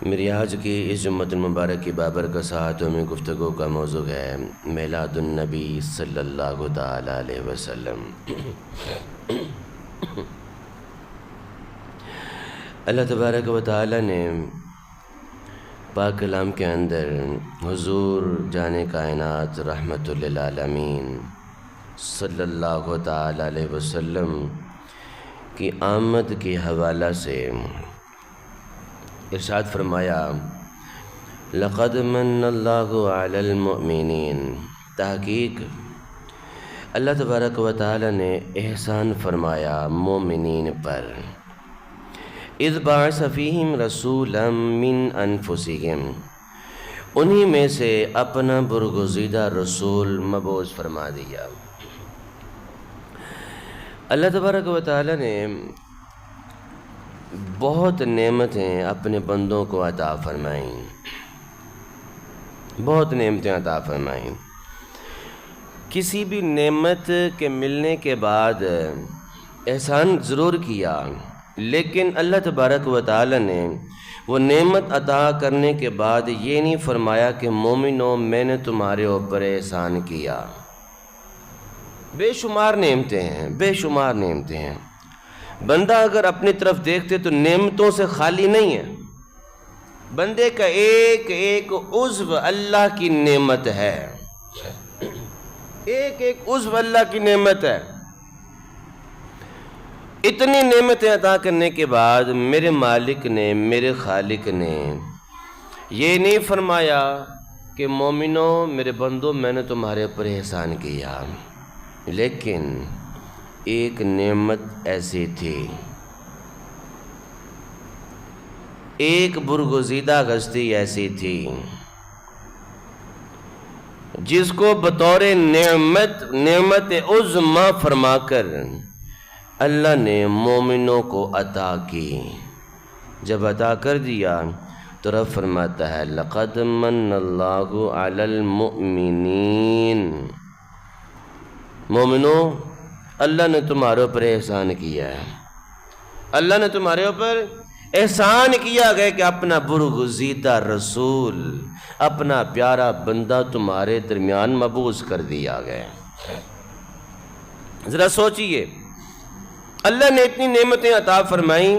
میری آج کی اس جمعۃ المبارک کی بابرکت ساعتوں میں گفتگو کا موضوع ہے میلاد النبی صلی اللہ تعالی علیہ وسلم۔ اللہ تبارک و تعالی نے پاک کلام کے اندر حضور جان کائنات رحمت للعالمین صلی اللہ تعالی علیہ وسلم کی آمد کے حوالہ سے ارشاد فرمایا لقد من اللہ علی المؤمنین، تحقیق اللہ تبارک و تعالی نے احسان فرمایا مومنین پر، اذ بعث فیہم رسولا من انفسہم، انہی میں سے اپنا برگزیدہ رسول مبعوث فرما دیا۔ اللہ تبارک و تعالی نے بہت نعمتیں اپنے بندوں کو عطا فرمائیں، بہت نعمتیں عطا فرمائیں۔ کسی بھی نعمت کے ملنے کے بعد احسان ضرور کیا، لیکن اللہ تبارک و تعالی نے وہ نعمت عطا کرنے کے بعد یہ نہیں فرمایا کہ مومنو میں نے تمہارے اوپر احسان کیا۔ بے شمار نعمتیں ہیں، بے شمار نعمتیں ہیں۔ بندہ اگر اپنی طرف دیکھتے تو نعمتوں سے خالی نہیں ہے، بندے کا ایک ایک عضو اللہ کی نعمت ہے، ایک ایک عضو اللہ کی نعمت ہے۔ اتنی نعمتیں عطا کرنے کے بعد میرے مالک نے، میرے خالق نے یہ نہیں فرمایا کہ مومنو میرے بندو میں نے تمہارے اوپر احسان کیا، لیکن ایک نعمت ایسی تھی، ایک برگزیدہ ہستی ایسی تھی جس کو بطور نعمت عظمیٰ فرما کر اللہ نے مومنوں کو عطا کی۔ جب عطا کر دیا تو رب فرماتا ہے لقد من اللہ علی المؤمنین، مومنوں اللہ نے تمہارے اوپر احسان کیا ہے، اللہ نے تمہارے اوپر احسان کیا گیا کہ اپنا برگزیدہ رسول، اپنا پیارا بندہ تمہارے درمیان مبعوث کر دیا گیا۔ ذرا سوچئے، اللہ نے اتنی نعمتیں عطا فرمائیں،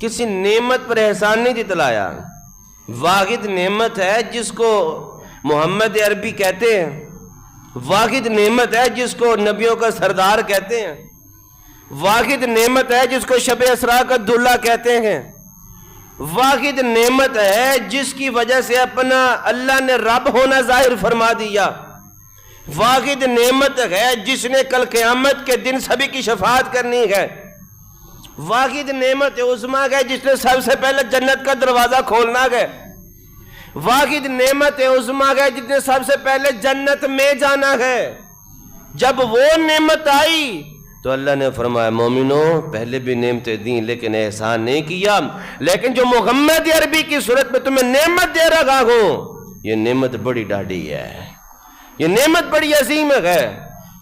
کسی نعمت پر احسان نہیں جتلایا۔ واحد نعمت ہے جس کو محمد عربی کہتے ہیں، واحد نعمت ہے جس کو نبیوں کا سردار کہتے ہیں، واحد نعمت ہے جس کو شب اسراء کا دلہا کہتے ہیں، واحد نعمت ہے جس کی وجہ سے اپنا اللہ نے رب ہونا ظاہر فرما دیا، واحد نعمت ہے جس نے کل قیامت کے دن سبھی کی شفاعت کرنی ہے، واحد نعمت عظمیٰ ہے جس نے سب سے پہلے جنت کا دروازہ کھولنا ہے، واحد نعمت عظمیٰ ہے جس نے سب سے پہلے جنت میں جانا ہے۔ جب وہ نعمت آئی تو اللہ نے فرمایا مومنو پہلے بھی نعمتیں دیں لیکن احسان نہیں کیا، لیکن جو محمد عربی کی صورت میں تمہیں نعمت دے رہا ہوں یہ نعمت بڑی ڈاڈی ہے، یہ نعمت بڑی عظیم ہے،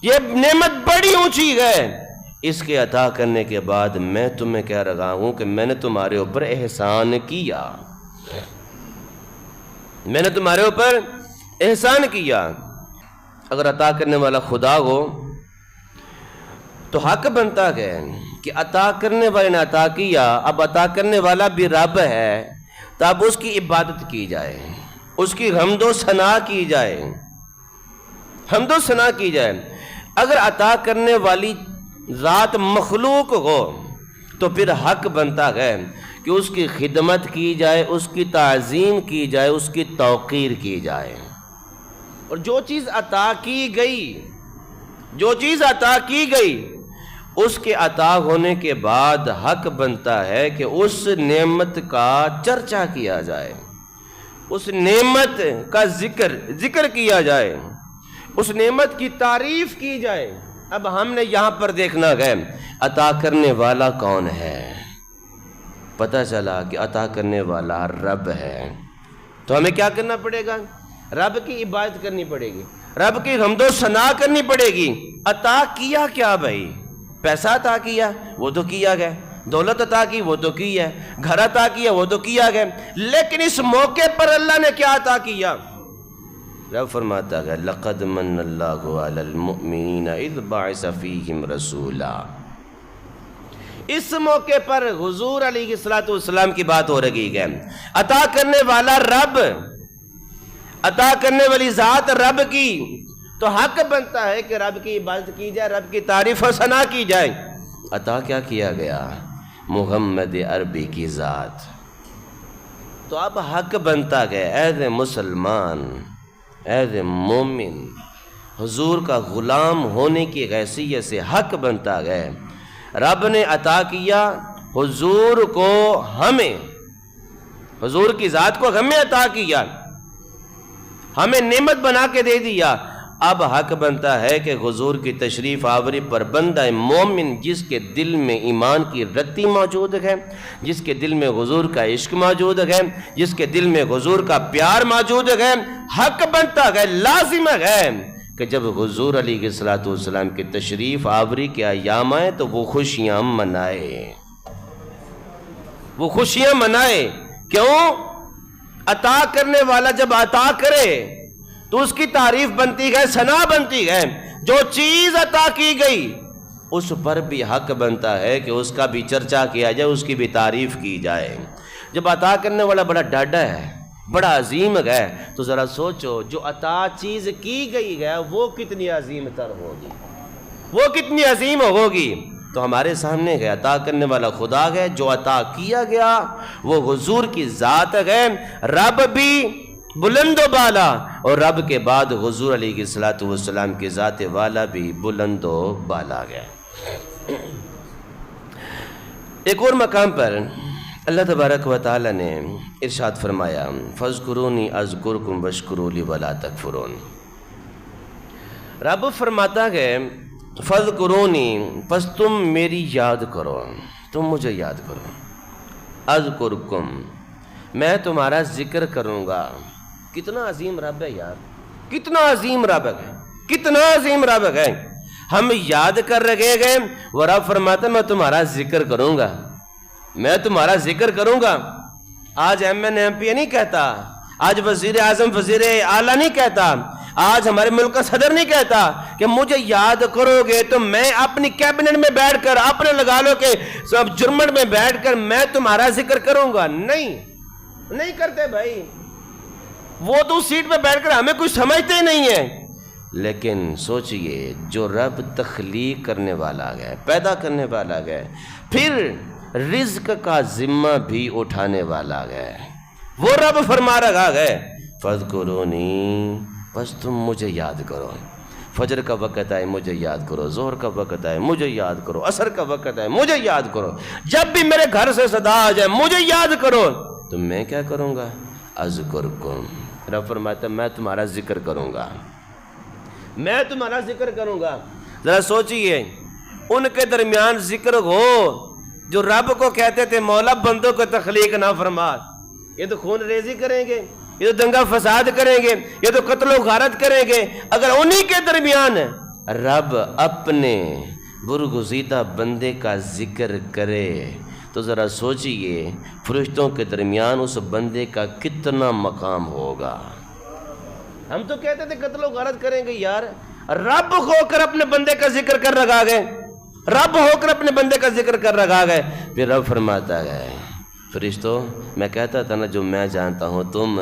یہ نعمت بڑی اونچی ہے۔ اس کے عطا کرنے کے بعد میں تمہیں کہہ رہا ہوں کہ میں نے تمہارے اوپر احسان کیا، میں نے تمہارے اوپر احسان کیا۔ اگر عطا کرنے والا خدا ہو تو حق بنتا ہے کہ عطا کرنے والے نے عطا کیا، اب عطا کرنے والا بھی رب ہے تو اب اس کی عبادت کی جائے، اس کی حمد و ثنا کی جائے، حمد و ثنا کی جائے۔ اگر عطا کرنے والی ذات مخلوق ہو تو پھر حق بنتا ہے کہ اس کی خدمت کی جائے، اس کی تعظیم کی جائے، اس کی توقیر کی جائے۔ اور جو چیز عطا کی گئی، جو چیز عطا کی گئی اس کے عطا ہونے کے بعد حق بنتا ہے کہ اس نعمت کا چرچا کیا جائے، اس نعمت کا ذکر کیا جائے، اس نعمت کی تعریف کی جائے۔ اب ہم نے یہاں پر دیکھنا ہے عطا کرنے والا کون ہے، پتہ چلا کہ عطا کرنے والا رب ہے، تو ہمیں کیا کرنا پڑے گا؟ رب کی عبادت کرنی پڑے گی، رب کی حمد و ثنا کرنی پڑے گی۔ عطا کیا کیا بھائی؟ پیسہ عطا کیا وہ تو کیا گیا، دولت عطا کی وہ تو کی ہے، گھر عطا کیا وہ تو کیا گیا، لیکن اس موقع پر اللہ نے کیا عطا کیا؟ رب فرماتا ہے لقد من اللہ علی المؤمنین اذ بعث فیہم رسولا. اس موقع پر حضور علیہ السلام کی بات ہو رہی ہے. عطا کرنے والا رب، عطا کرنے والی ذات رب کی، تو حق بنتا ہے کہ رب کی عبادت کی جائے، رب کی تعریف و ثنا کی جائے. عطا کیا کیا گیا؟ محمد عربی کی ذات. تو اب حق بنتا گیا ایز مسلمان، ایز مومن، حضور کا غلام ہونے کی حیثیت سے حق بنتا گیا. رب نے عطا کیا حضور کو، ہمیں، حضور کی ذات کو ہمیں عطا کیا، ہمیں نعمت بنا کے دے دیا. اب حق بنتا ہے کہ حضور کی تشریف آوری پر بندہ مومن جس کے دل میں ایمان کی رتی موجود ہے، جس کے دل میں حضور کا عشق موجود ہے، جس کے دل میں حضور کا پیار موجود ہے، حق بنتا ہے، لازم ہے کہ جب حضور علیہ السلام کی تشریف آوری کے ایام آئے تو وہ خوشیاں منائے، وہ خوشیاں منائے. کیوں؟ عطا کرنے والا جب عطا کرے تو اس کی تعریف بنتی ہے، ثنا بنتی ہے. جو چیز عطا کی گئی اس پر بھی حق بنتا ہے کہ اس کا بھی چرچا کیا جائے، اس کی بھی تعریف کی جائے. جب عطا کرنے والا بڑا ڈاڈا ہے، بڑا عظیم ہے، تو ذرا سوچو جو عطا چیز کی گئی ہے وہ کتنی عظیم تر ہوگی، وہ کتنی عظیم ہوگی. تو ہمارے سامنے ہے عطا کرنے والا خدا ہے، جو عطا کیا گیا وہ حضور کی ذات ہے. رب بھی بلند و بالا، اور رب کے بعد حضور علیہ السلام کی ذات والا بھی بلند و بالا ہے. ایک اور مقام پر اللہ تبارک و تعالی نے ارشاد فرمایا فَاذْكُرُونِي أَذْكُرْكُمْ وَاشْكُرُوا لِي وَلَا تَكْفُرُونِ. رب فرماتا ہے فَاذْكُرُونِي، پس تم میری یاد کرو، تم مجھے یاد کرو. اذکرکم، میں تمہارا ذکر کروں گا. کتنا عظیم رب ہے یار، کتنا عظیم رب ہے، کتنا عظیم رب ہے. ہم یاد کر رکھے گئے، وہ رب فرماتا میں تمہارا ذکر کروں گا، میں تمہارا ذکر کروں گا. آج ایم این ایم پی نہیں کہتا، آج وزیر اعظم وزیر اعلیٰ نہیں کہتا، آج ہمارے ملک کا صدر نہیں کہتا کہ مجھے یاد کرو گے تو میں اپنی کیبنٹ میں بیٹھ کر، اپنے لگا لو کہ سب جرمن میں بیٹھ کر میں تمہارا ذکر کروں گا. نہیں کرتے بھائی، وہ تو سیٹ پہ بیٹھ کر ہمیں کچھ سمجھتے ہی نہیں ہے. لیکن سوچئے جو رب تخلیق کرنے والا ہے، پیدا کرنے والا ہے، پھر رزق کا ذمہ بھی اٹھانے والا ہے، وہ رب فرما رہا ہے فَاذْكُرُونِي، بس تم مجھے یاد کرو. فجر کا وقت آئے مجھے یاد کرو، ظہر کا وقت آئے مجھے یاد کرو، عصر کا وقت آئے مجھے یاد کرو، جب بھی میرے گھر سے صدا آ جائے مجھے یاد کرو. تو میں کیا کروں گا؟ اذکرکم. رب فرماتا میں تمہارا ذکر کروں گا، میں تمہارا ذکر کروں گا. ذرا سوچئے ان کے درمیان ذکر ہو جو رب کو کہتے تھے مولا بندوں کو تخلیق نہ فرما، یہ تو خون ریزی کریں گے، یہ تو دنگا فساد کریں گے، یہ تو قتل و غارت کریں گے. اگر انہی کے درمیان رب اپنے برگزیدہ بندے کا ذکر کرے تو ذرا سوچئے فرشتوں کے درمیان اس بندے کا کتنا مقام ہوگا. ہم تو کہتے تھے قتل و غارت کریں گے، یار رب ہو کر اپنے بندے کا ذکر کر رکھا گئے، رب ہو کر اپنے بندے کا ذکر کر رکھا گئے. پھر رب فرماتا ہے فرشتوں میں کہتا تھا نا جو میں جانتا ہوں تم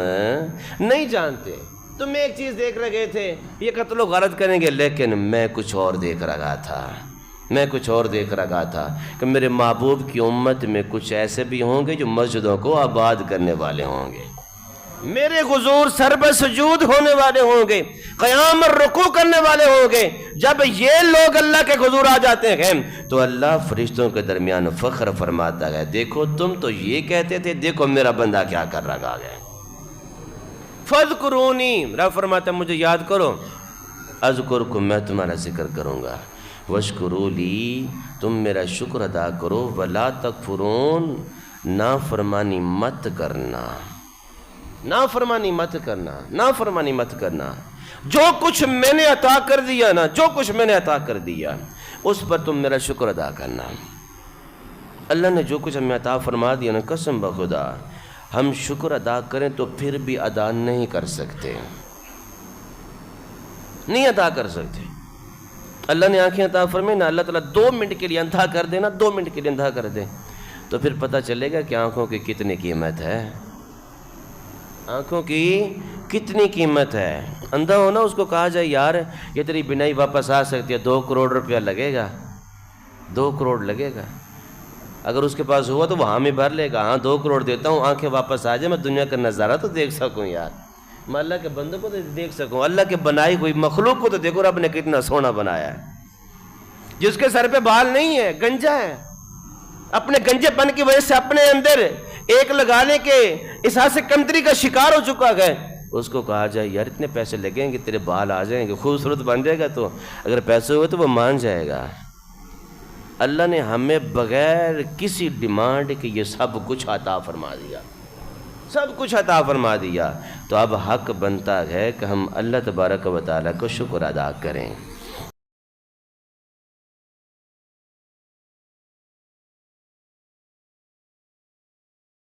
نہیں جانتے. تم ایک چیز دیکھ رہے تھے یہ قتل و غارت کریں گے، لیکن میں کچھ اور دیکھ رہا تھا، میں کچھ اور دیکھ رہا تھا کہ میرے محبوب کی امت میں کچھ ایسے بھی ہوں گے جو مسجدوں کو آباد کرنے والے ہوں گے، میرے حضور سر بہ سجود ہونے والے ہوں گے، قیام اور رکوع کرنے والے ہوں گے. جب یہ لوگ اللہ کے حضور آ جاتے ہیں تو اللہ فرشتوں کے درمیان فخر فرماتا ہے دیکھو تم تو یہ کہتے تھے، دیکھو میرا بندہ کیا کر رہا ہے. فَاذْكُرُونِي، رب فرماتا ہے مجھے یاد کرو. اذکرکم، میں تمہارا ذکر کروں گا. وَاشْكُرُوا لِي، تم میرا شکر ادا کرو. وَلَا تَكْفُرُونَ، نافرمانی مت کرنا، نافرمانی مت کرنا، نافرمانی مت کرنا. جو کچھ میں نے عطا کر دیا نا، جو کچھ میں نے عطا کر دیا اس پر تم میرا شکر ادا کرنا. اللہ نے جو کچھ ہمیں عطا فرما دیا نا، قسم بخدا ہم شکر ادا کریں تو پھر بھی ادا نہیں کر سکتے، نہیں ادا کر سکتے۔ اللہ نے آنکھیں عطا فرمائیں نا، اللہ تعالیٰ 2 منٹ کے لیے اندھا کر دے نا، 2 منٹ کے لیے اندھا کر دے تو پھر پتہ چلے گا کہ آنکھوں کی کتنی قیمت ہے، آنکھوں کی کتنی قیمت ہے۔ اندھا ہونا اس کو کہا جائے یار یہ تیری بینائی واپس آ سکتی ہے، 2 کروڑ روپیہ لگے گا، 2 کروڑ لگے گا۔ اگر اس کے پاس ہوا تو وہ ہاں میں بھر لے گا، ہاں 2 کروڑ دیتا ہوں، آنکھیں واپس آ جائے، میں دنیا کا نظارہ تو دیکھ سکوں یار، میں اللہ کے بندوں کو تو دیکھ سکوں، اللہ کے بنائی ہوئی مخلوق کو تو دیکھو رب نے کتنا سونا بنایا ہے، جس کے سر پہ بال نہیں ہے، گنجا ہے، اپنے گنجے پن کی وجہ سے اپنے اندر ایک لگانے کے احساس کمتری کا شکار ہو چکا ہے، اس کو کہا جائے یار اتنے پیسے لگیں گے تیرے بال آ جائیں گے، خوبصورت بن جائے گا، تو اگر پیسے ہوئے تو وہ مان جائے گا۔ اللہ نے ہمیں بغیر کسی ڈیمانڈ کے یہ سب کچھ عطا فرما دیا، سب کچھ عطا فرما دیا، تو اب حق بنتا ہے کہ ہم اللہ تبارک و تعالیٰ کو شکر ادا کریں۔